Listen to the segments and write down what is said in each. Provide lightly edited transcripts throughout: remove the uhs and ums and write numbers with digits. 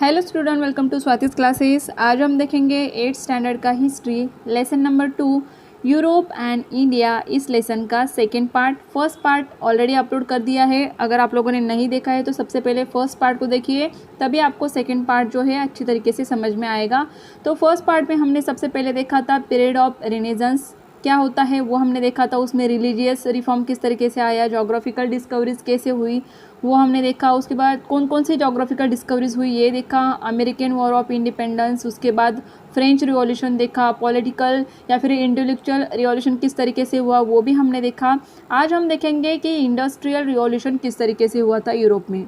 Hello student, welcome to Swati's classes. आज हम देखेंगे 8th स्टैंडर्ड का history lesson number 2 Europe and India. इस लेसन का second part, first part already upload कर दिया है। अगर आप लोगों ने नहीं देखा है तो सबसे पहले फर्स्ट पार्ट को देखिए, तभी आपको सेकंड पार्ट जो है अच्छी तरीके से समझ में आएगा। तो फर्स्ट पार्ट में हमने सबसे पहले देखा था पीरियड ऑफ रेनेसांस क्या होता है, वो हमने देखा था। उसमें रिलीजियस रिफॉर्म किस तरीके से आया, जोग्राफिकल डिस्कवरीज कैसे हुई वो हमने देखा। उसके बाद कौन कौन सी जोग्राफिकल डिस्कवरीज हुई ये देखा। अमेरिकन वॉर ऑफ इंडिपेंडेंस, उसके बाद फ्रेंच रिवॉल्यूशन देखा। पॉलिटिकल या फिर इंटेलेक्चुअल रिवॉल्यूशन किस तरीके से हुआ वो भी हमने देखा। आज हम देखेंगे कि इंडस्ट्रियल रिवॉल्यूशन किस तरीके से हुआ था यूरोप में।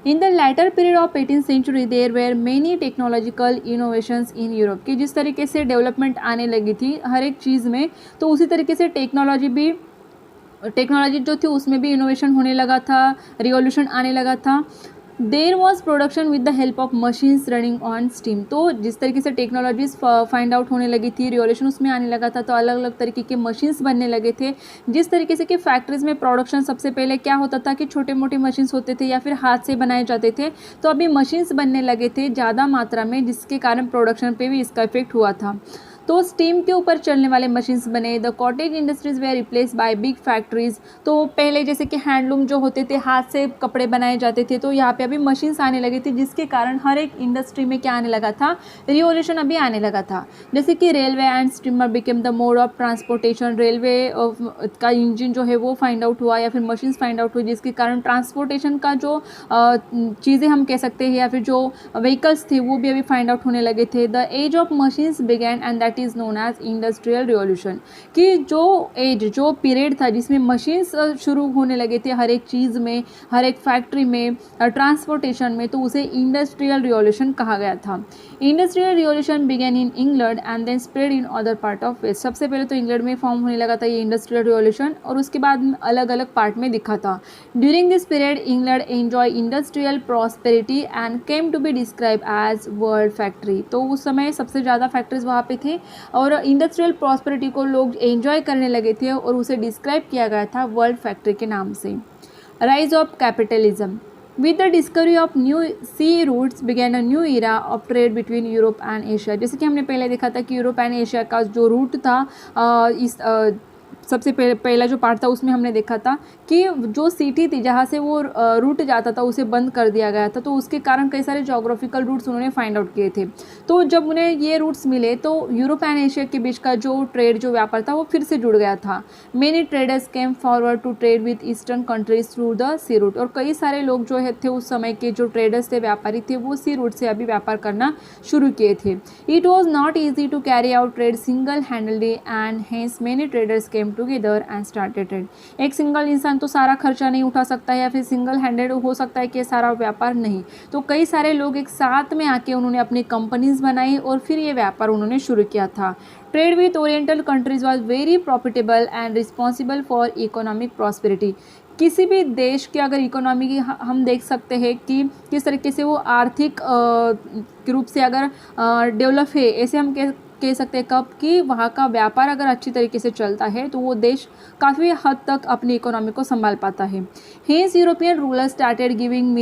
In the latter period of 18th century there were many technological innovations in Europe, कि जिस तरीके से डेवलपमेंट आने लगी थी हर एक चीज़ में, तो उसी तरीके से टेक्नोलॉजी जो थी उसमें भी इनोवेशन होने लगा था, रिवॉल्यूशन आने लगा था। There was production with the help of machines running on steam, तो जिस तरीके से टेक्नोलॉजीज फाइंड आउट होने लगी थी, रिवॉल्यूशन उसमें आने लगा था, तो अलग अलग तरीके के मशीन्स बनने लगे थे। जिस तरीके से कि फैक्ट्रीज में प्रोडक्शन सबसे पहले क्या होता था कि छोटे मोटे मशीन्स होते थे या फिर हाथ से बनाए जाते थे, तो अभी मशीन्स बनने लगे थे ज़्यादा मात्रा में, जिसके कारण प्रोडक्शन पे भी इसका इफेक्ट हुआ था। तो स्टीम के ऊपर चलने वाले मशीन्स बने। The cottage industries were replaced by big factories, तो पहले जैसे कि हैंडलूम जो होते थे, हाथ से कपड़े बनाए जाते थे, तो यहाँ पे अभी मशीन्स आने लगी थी, जिसके कारण हर एक इंडस्ट्री में क्या आने लगा था, रिवॉल्यूशन अभी आने लगा था। जैसे कि railway and steamer became the mode of transportation, railway का इंजन जो है वो फाइंड आउट हुआ या फिर मशीन्स फाइंड आउट हुई, जिसके कारण ट्रांसपोर्टेशन का जो चीज़ें हम कह सकते हैं या फिर जो व्हीकल्स थे वो भी अभी फाइंड आउट होने लगे थे। The age of machines began and that is known as industrial revolution, कि जो पीरियड था जिसमें मशीन्स शुरू होने लगे थे हर एक चीज़ में, हर एक फैक्ट्री में, ट्रांसपोर्टेशन में, तो उसे इंडस्ट्रियल रिवॉल्यूशन कहा गया था। Industrial revolution began in England and then spread in other part of west, सबसे पहले तो इंग्लैंड में फॉर्म होने लगा था ये इंडस्ट्रियल रिवॉल्यूशन, और उसके बाद अलग अलग पार्ट में दिखा था। During this period England enjoy industrial prosperity and came to be describe as world factory, तो उस समय सबसे ज़्यादा फैक्ट्रीज वहाँ पे थे और इंडस्ट्रियल प्रॉस्पेरिटी को लोग एंजॉय करने लगे थे, और उसे डिस्क्राइब किया गया था वर्ल्ड फैक्ट्री के नाम से। Rise of capitalism, with the discovery of new sea routes began a new era of trade between Europe and Asia, जैसे कि हमने पहले देखा था कि यूरोप एंड एशिया का जो रूट था, इस सबसे पहला जो पार्ट था उसमें हमने देखा था कि जो सिटी थी जहाँ से वो रूट जाता था उसे बंद कर दिया गया था, तो उसके कारण कई सारे जोग्राफिकल रूट्स उन्होंने फाइंड आउट किए थे। तो जब उन्हें ये रूट्स मिले तो यूरोप एंड एशिया के बीच का जो ट्रेड, जो व्यापार था, वो फिर से जुड़ गया था। Many traders came forward to trade with eastern countries through the sea route, और कई सारे लोग जो थे उस समय के जो ट्रेडर्स थे, व्यापारी थे, वो सी रूट से अभी व्यापार करना शुरू किए थे। It was not easy to carry out trade single handedly and hence many traders came together and started trade, एक सिंगल इंसान तो सारा खर्चा नहीं उठा सकता है या फिर सिंगल हैंडेड हो सकता है कि सारा व्यापार नहीं, तो कई सारे लोग एक साथ में आके उन्होंने अपनी कंपनीज बनाई और फिर ये व्यापार उन्होंने शुरू किया था। Trade with oriental countries was very profitable and responsible for economic prosperity, किसी भी देश की अगर इकोनॉमी की हम देख सकते हैं कि किस तरीके से वो आर्थिक रूप से अगर डेवलप है, ऐसे हम कह सकते हैं कब कि वहाँ का व्यापार अगर अच्छी तरीके से चलता है तो वो देश काफ़ी हद तक अपनी इकोनॉमी को संभाल पाता है। Hence European rulers started giving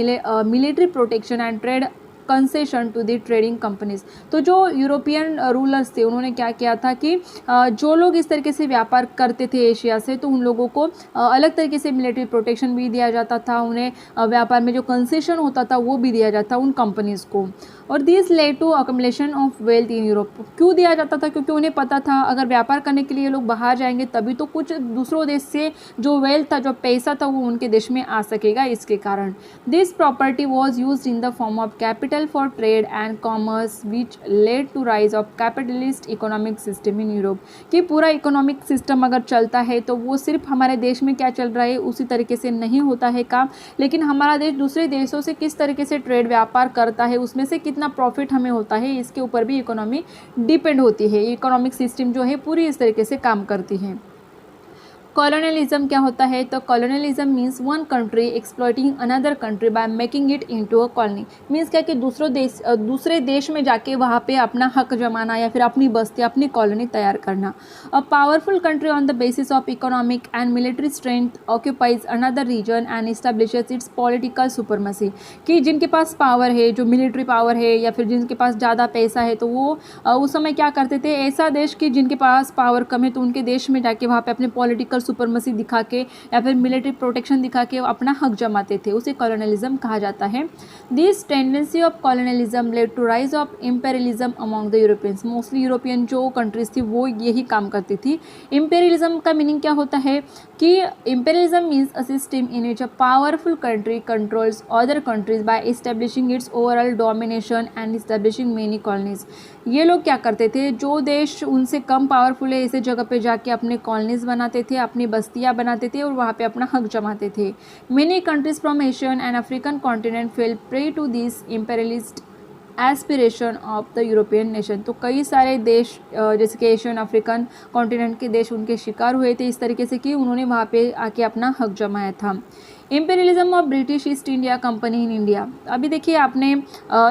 military protection and trade concession to the trading companies, तो जो यूरोपियन रूलर्स थे उन्होंने क्या किया था कि जो लोग इस तरीके से व्यापार करते थे एशिया से, तो उन लोगों को अलग तरीके से मिलिट्री प्रोटेक्शन भी दिया जाता था, उन्हें व्यापार में जो कंसेशन होता था वो भी दिया जाता उन कंपनीज़ को। और this led to accumulation of wealth in Europe, क्यों दिया जाता था, क्योंकि उन्हें पता था अगर व्यापार करने के लिए लोग बाहर जाएंगे तभी तो कुछ दूसरों देश से जो वेल्थ था, जो पैसा था, वो उनके देश में आ सकेगा, इसके कारण। This property was use in the form of capital for trade and commerce which led to rise of capitalist economic system in Europe, कि पूरा इकोनॉमिक सिस्टम अगर चलता है तो वो सिर्फ हमारे देश में क्या चल रहा है उसी तरीके से नहीं होता है काम, लेकिन हमारा देश दूसरे देशों से किस तरीके से ट्रेड व्यापार करता है, उसमें से कितना प्रॉफिट हमें होता है, इसके ऊपर भी इकोनॉमी डिपेंड होती है। इकोनॉमिक सिस्टम जो है पूरी इस तरीके से काम करती है। कॉलोनियलिज्म क्या होता है? तो colonialism means one country exploiting another country by making it into a colony. Means क्या कि दूसरे देश में जाके वहाँ पे अपना हक जमाना या फिर अपनी बस्ती, अपनी कॉलोनी तैयार करना। A powerful country on the basis of economic and military strength occupies another region and establishes its political supremacy. कि जिनके पास पावर है, जो मिलिट्री पावर है या फिर जिनके पास ज़्यादा पैसा है, तो वो उस समय क्या करते थे, ऐसा देश कि जिनके पास पावर कम है तो उनके देश में जाके वहाँ पे अपने पॉलिटिकल सुपरमेसी दिखा के या फिर मिलिट्री प्रोटेक्शन दिखा के अपना हक जमाते थे। उसे कॉलोनियलिज्म कहा जाता है। This tendency of colonialism led to rise of imperialism among the Europeans. Mostly European जो कंट्रीज थी वो यही काम करती थी। इम्पेरियलिज्म का मीनिंग क्या होता है कि imperialism means a system in which a powerful country controls other countries by establishing its overall domination and establishing many colonies. ये लोग क्या करते थे, जो देश उनसे कम पावरफुल है ऐसे जगह पे जाके अपने कॉलोनीज बनाते थे, अपनी बस्तियाँ बनाते थे और वहाँ पे अपना हक जमाते थे। Many countries from Asian and African continent fell prey to this imperialist aspiration of the European nation. तो कई सारे देश जैसे कि एशियन अफ्रीकन कॉन्टिनेंट के देश उनके शिकार हुए थे इस तरीके से कि उन्होंने वहाँ पे आके अपना हक जमाया था। Imperialism of British East India company in India. अभी देखिए आपने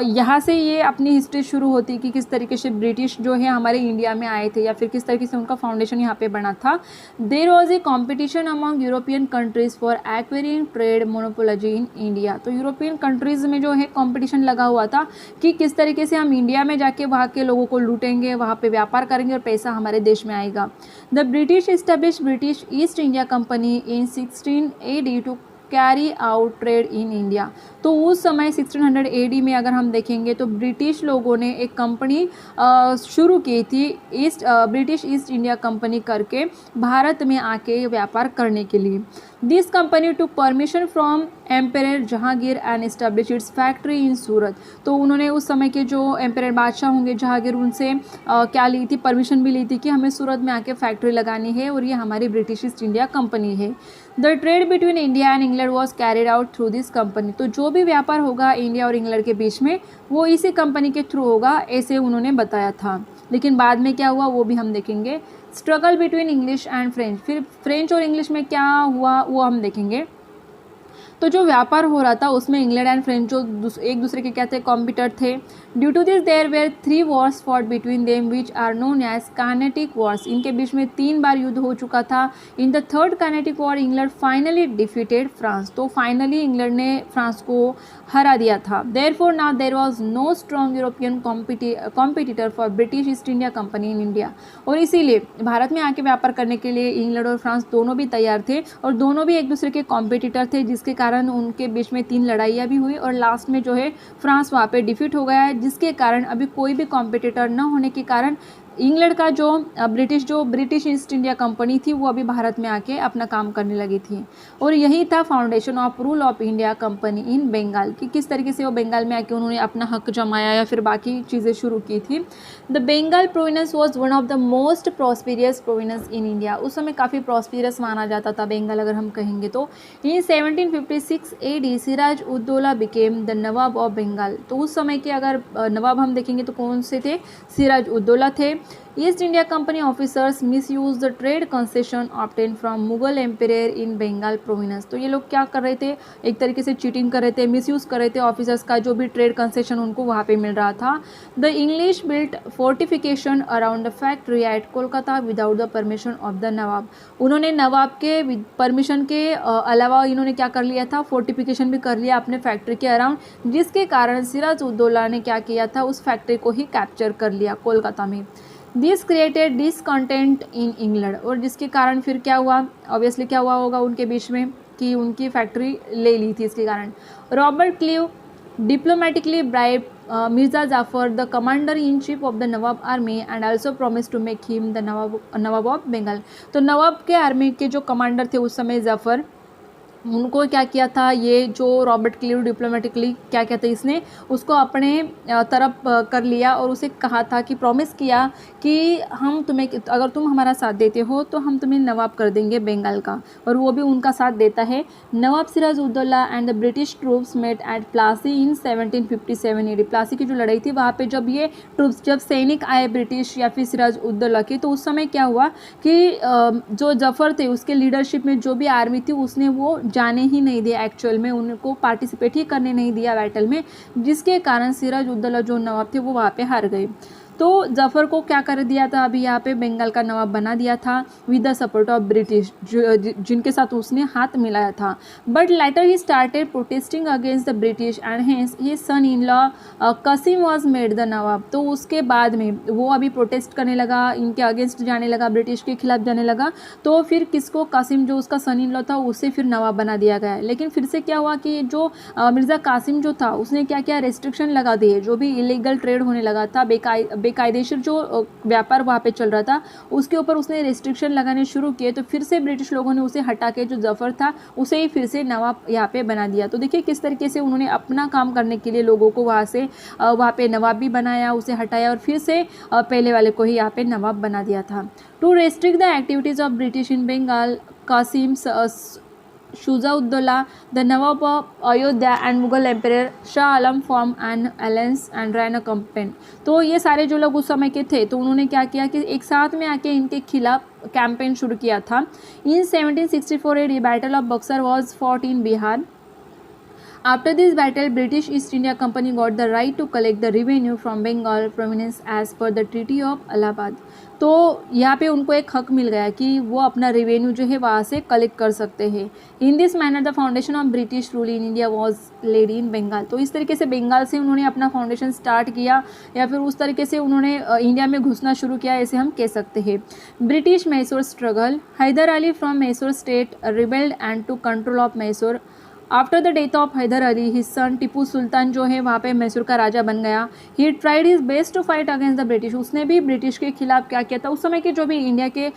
यहाँ से ये अपनी हिस्ट्री शुरू होती है कि किस तरीके से ब्रिटिश जो है हमारे इंडिया में आए थे या फिर किस तरीके से उनका फाउंडेशन यहाँ पे बना था। There was a competition among European countries for acquiring trade monopolies in India. तो यूरोपियन कंट्रीज में जो है कॉम्पिटिशन लगा हुआ था कि किस तरीके से हम इंडिया में जाके वहाँ के लोगों को लूटेंगे, वहाँ पे व्यापार करेंगे और पैसा हमारे देश में आएगा। The British establish British East India company in 16 AD to carry out trade in India. तो उस समय 1600 AD में अगर हम देखेंगे तो ब्रिटिश लोगों ने एक कंपनी शुरू की थी, ब्रिटिश ईस्ट इंडिया कंपनी करके भारत में आके व्यापार करने के लिए। This company to permission from emperor Jahangir and establish its factory in Surat. तो उन्होंने उस समय के जो एम्पेयर बादशाह होंगे जहांगीर, उनसे क्या ली थी, परमिशन भी ली थी कि हमें सूरत में आके फैक्ट्री लगानी है और ये हमारी ब्रिटिश ईस्ट इंडिया कंपनी है। The trade between India and England was carried out through this company. तो जो भी व्यापार होगा इंडिया और इंग्लैंड के बीच में वो इसी कंपनी के थ्रू होगा, ऐसे उन्होंने बताया था। लेकिन बाद में क्या हुआ वो भी हम देखेंगे। Struggle between English and French, फिर फ्रेंच और इंग्लिश में क्या हुआ वो हम देखेंगे। तो जो व्यापार हो रहा था उसमें इंग्लैंड एंड फ्रेंच जो एक दूसरे के क्या थे, कॉम्पिटर थे। Due to this there were 3 wars fought between them which are known as Carnatic wars. इनके बीच में 3 बार युद्ध हो चुका था। In the third Carnatic war England finally defeated France. तो फाइनली इंग्लैंड ने फ्रांस को हरा दिया था। Therefore now there was no strong European competitor for British East India company in India. और इसीलिए भारत में आके व्यापार करने के लिए इंग्लैंड और फ्रांस दोनों भी तैयार थे और दोनों भी एक दूसरे के कॉम्पिटिटर थे, जिसके कारण उनके बीच में 3 लड़ाइयाँ भी हुई और लास्ट में जो है फ्रांस वहाँ पे डिफीट हो गया है, जिसके कारण अभी कोई भी कॉम्पिटिटर न होने के कारण इंग्लैंड का जो ब्रिटिश ईस्ट इंडिया कंपनी थी वो अभी भारत में आके अपना काम करने लगी थी। और यही था foundation of rule of India company in Bengal, कि किस तरीके से वो बंगाल में आके उन्होंने अपना हक जमाया या फिर बाकी चीज़ें शुरू की थी। The Bengal province was one of the most prosperous province in India. उस समय काफ़ी प्रॉस्पेरियस माना जाता था बंगाल अगर हम कहेंगे तो। In 1756 AD Siraj ud-Daulah became the nawab of Bengal. तो उस समय के अगर नवाब हम देखेंगे तो कौन से थे, सिराज उद्दौला थे। East India Company officers misuse the trade concession obtain from Mughal empire in Bengal province. तो ये लोग क्या कर रहे थे, एक तरीके से चीटिंग कर रहे थे, मिसयूज कर रहे थे ऑफिसर्स का जो भी ट्रेड कंसेशन उनको वहाँ पे मिल रहा था। The English built fortification around the factory at Kolkata without the permission of the Nawab. उन्होंने नवाब के परमिशन के अलावा इन्होंने क्या कर लिया था, फोर्टिफिकेशन भी कर लिया अपने फैक्ट्री के अराउंड, जिसके कारण सिराज उद्दौला ने क्या किया था, उस फैक्ट्री को ही कैप्चर कर लिया कोलकाता में। This created discontent in England. और जिसके कारण फिर क्या हुआ, ऑब्वियसली क्या हुआ होगा उनके बीच में कि उनकी फैक्ट्री ले ली थी। इसके कारण Robert Clive diplomatically bribe Mirza Jafar the commander in chief of the nawab army and also promise to make him the nawab of Bengal. तो नवाब के आर्मी के जो कमांडर थे उस समय जाफर, उनको क्या किया था, ये जो रॉबर्ट क्लीव डिप्लोमेटिकली क्या किया था, इसने उसको अपने तरफ कर लिया और उसे कहा था कि प्रॉमिस किया कि हम तुम्हें, अगर तुम हमारा साथ देते हो तो हम तुम्हें नवाब कर देंगे बंगाल का, और वो भी उनका साथ देता है। Nawab Siraj Uddaula and the British troops met at Plassey in 1757 AD. Plassey की जो लड़ाई थी वहाँ पे जब ये ट्रूप्स, जब सैनिक आए ब्रिटिश या फिर सिराज उद्दौला के, तो उस समय क्या हुआ कि जो जफ़र थे उसके लीडरशिप में जो भी आर्मी थी उसने वो जाने ही नहीं दिया, एक्चुअल में उनको पार्टिसिपेट ही करने नहीं दिया बैटल में, जिसके कारण सिराज उद्दौला जो नवाब थे वो वहाँ पे हार गए। तो जफ़र को क्या कर दिया था, अभी यहाँ पे बंगाल का नवाब बना दिया था with the support of British, जिनके साथ उसने हाथ मिलाया था। But later he started protesting against the British and hence his son in law Qasim was made the Nawab. तो उसके बाद में वो अभी प्रोटेस्ट करने लगा, इनके अगेंस्ट जाने लगा, ब्रिटिश के खिलाफ जाने लगा, तो फिर किसको, कासिम जो उसका सन इन लॉ था उसे फिर नवाब बना दिया गया। लेकिन फिर से क्या हुआ कि जो मिर्ज़ा कासिम जो था उसने क्या किया, रेस्ट्रिक्शन लगा दिए, जो भी इलीगल ट्रेड होने लगा था, बेकायदेशीर जो व्यापार वहाँ पे चल रहा था उसके ऊपर उसने रेस्ट्रिक्शन लगाने शुरू किए। तो फिर से ब्रिटिश लोगों ने उसे हटा के जो जफ़र था उसे ही फिर से नवाब यहाँ पे बना दिया। तो देखिए किस तरीके से उन्होंने अपना काम करने के लिए लोगों को वहाँ पे नवाब भी बनाया, उसे हटाया और फिर से पहले वाले को ही यहाँ पे नवाब बना दिया था। To restrict the activities of British in Bengal, Kasim Shuja-ud-Dawla, the Nawab of Ayodhya and Mughal Emperor Shah Alam formed an alliance and ran a campaign। तो ये सारे जो लोग उस समय के थे तो उन्होंने क्या किया कि एक साथ में आके इनके खिलाफ कैंपेन शुरू किया था। In 1764 AD battle of Buxar was fought in Bihar. After this battle, British East India Company got the right to collect the revenue from Bengal province as per the Treaty of Allahabad। तो यहाँ पे उनको एक हक मिल गया कि वो अपना रेवेन्यू जो है वहाँ से कलेक्ट कर सकते हैं। In this manner the foundation of British rule in India was laid in Bengal. तो इस तरीके से बंगाल से उन्होंने अपना फाउंडेशन स्टार्ट किया या फिर उस तरीके से उन्होंने इंडिया में घुसना शुरू किया, ऐसे हम कह सकते हैं। British Mysore struggle, Hyder Ali from Mysore state rebelled and to control of Mysore. After the death of Hyder Ali his son Tipu Sultan जो है वहाँ पे मैसूर का राजा बन गया। He tried his best to fight against the British. उसने भी ब्रिटिश के खिलाफ क्या किया था, उस समय के जो भी इंडिया के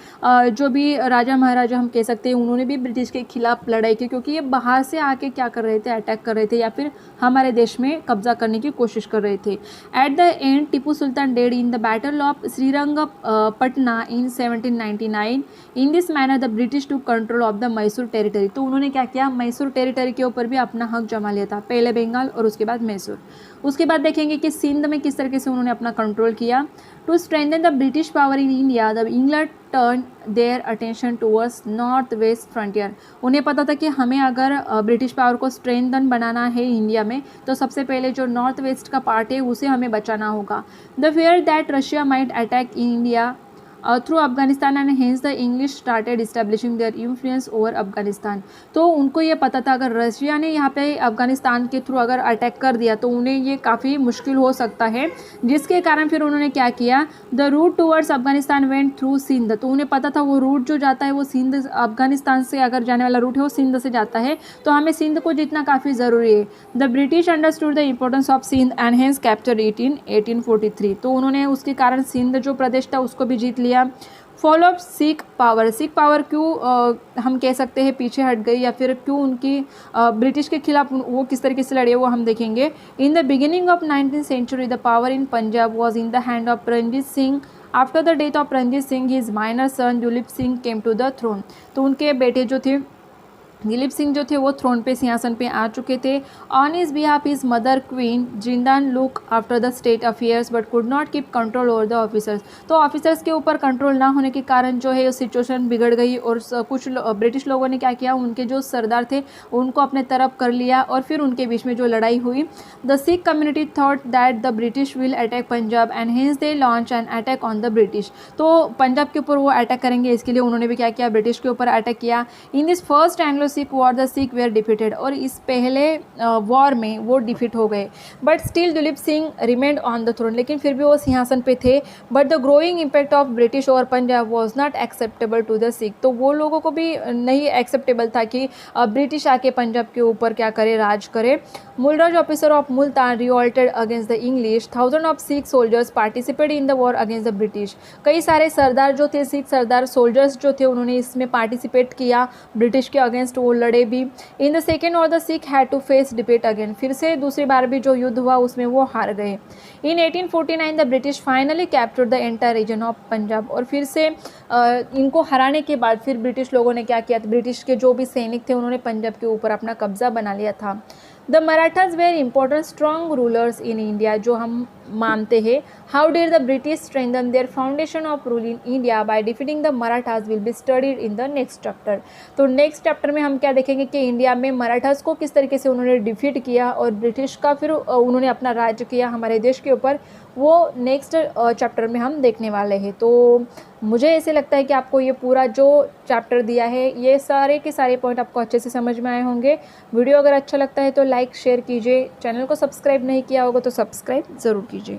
जो भी राजा महाराजा हम कह सकते हैं उन्होंने भी ब्रिटिश के खिलाफ लड़ाई की, क्योंकि ये बाहर से आके क्या कर रहे थे, अटैक कर रहे थे या फिर हमारे देश में कब्जा करने की कोशिश कर रहे थे। At the end Tipu Sultan dead in the battle of Srirangapatna in 1799। In this manner the British to control of the Mysore territory. तो उन्होंने क्या किया, मैसूर टेरिटरी के ऊपर भी अपना हक जमा लिया था, पहले बंगाल और उसके बाद मैसूर। उसके बाद देखेंगे कि सिंध में किस तरीके से उन्होंने अपना कंट्रोल किया। To strengthen the British power in India the England turn their attention towards north west frontier. उन्हें पता था कि हमें अगर ब्रिटिश पावर को स्ट्रेंथन बनाना है इंडिया में तो सबसे पहले जो नॉर्थ वेस्ट का पार्ट है उसे हमें बचाना होगा। The fear that Russia might attack in India through Afghanistan and hence the English started establishing their influence over Afghanistan. तो उनको ये पता था अगर रशिया ने यहाँ पे अफगानिस्तान के थ्रू अगर अटैक कर दिया तो उन्हें ये काफ़ी मुश्किल हो सकता है, जिसके कारण फिर उन्होंने क्या किया, the route towards Afghanistan went through Sindh. तो उन्हें पता था वो रूट जो जाता है वो सिंध, अफगानिस्तान से अगर जाने वाला रूट है वो सिंध से जाता है, तो हमें सिंध को जीतना काफ़ी ज़रूरी है। The British understood the importance of Sindh and hence capture it in 1843। तो उन्होंने उसके कारण सिंध जो प्रदेश था उसको भी जीत लिया। Fall of Sikh power, Sikh power क्यों हम कह सकते हैं पीछे हट गई या फिर क्यों उनकी ब्रिटिश के खिलाफ वो किस तरीके से लड़े वो हम देखेंगे। In the beginning of 19th century the power in Punjab was in the hand of Ranjit Singh. After the death of Ranjit Singh his minor son Duleep Singh came to the throne. तो उनके बेटे जो थे दिलीप सिंह जो थे वो थ्रोन पे, सिंहासन पे आ चुके थे। On his behalf his mother queen Jindan look after the state affairs but could not keep control over the officers. तो ऑफिसर्स के ऊपर कंट्रोल ना होने के कारण जो है सिचुएशन बिगड़ गई और कुछ ब्रिटिश लोगों ने क्या किया, उनके जो सरदार थे उनको अपने तरफ कर लिया और फिर उनके बीच में जो लड़ाई हुई। The Sikh community thought that the British will attack Punjab and hence they launch an attack on the British. तो पंजाब के ऊपर वो अटैक करेंगे, इसके लिए उन्होंने भी क्या किया, ब्रिटिश के ऊपर अटैक किया। In this first Anglo Sikh war the Sikh were defeated. और इस पहले वॉर में वो डिफीट हो गए। But still Duleep Singh remained on the throne, लेकिन फिर भी वो सिंहासन पे थे। But the growing impact of British over Punjab was not acceptable to the Sikh. तो वो लोगों को भी नहीं एक्सेप्टेबल था कि ब्रिटिश आके पंजाब के ऊपर क्या करे, राज करे। Mulraj officer of Multan revolted against the English. 1000 of Sikh soldiers participate in the war against the British. कई सारे सरदार जो थे, सिख सरदार सोल्जर्स जो थे, उन्होंने इसमें पार्टिसिपेट किया ब्रिटिश के अगेंस्ट तो वो लड़े भी। इन द सेकेंड और the Sikh had to face defeat again, फिर से दूसरी बार भी जो युद्ध हुआ उसमें वो हार गए। इन 1849 the British finally captured the entire reason of Punjab, और फिर से इनको हराने के बाद फिर ब्रिटिश लोगों ने क्या किया, ब्रिटिश के जो भी सैनिक थे उन्होंने पंजाब के ऊपर अपना कब्जा बना लिया था। The Marathas were important strong rulers in India, जो हम मानते हैं। How did the British strengthen their foundation of rule in India by defeating the Marathas will be studied in the next chapter. तो नेक्स्ट चैप्टर में हम क्या देखेंगे कि इंडिया में मराठाज को किस तरीके से उन्होंने डिफीट किया और ब्रिटिश का फिर उन्होंने अपना राज्य किया हमारे देश के ऊपर, वो नेक्स्ट चैप्टर में हम देखने वाले हैं। तो मुझे ऐसे लगता है कि आपको ये पूरा जो चैप्टर दिया है ये सारे के सारे पॉइंट आपको अच्छे से समझ में आए होंगे। वीडियो अगर अच्छा लगता है तो लाइक शेयर कीजिए, चैनल को सब्सक्राइब नहीं किया होगा तो सब्सक्राइब ज़रूर कीजिए।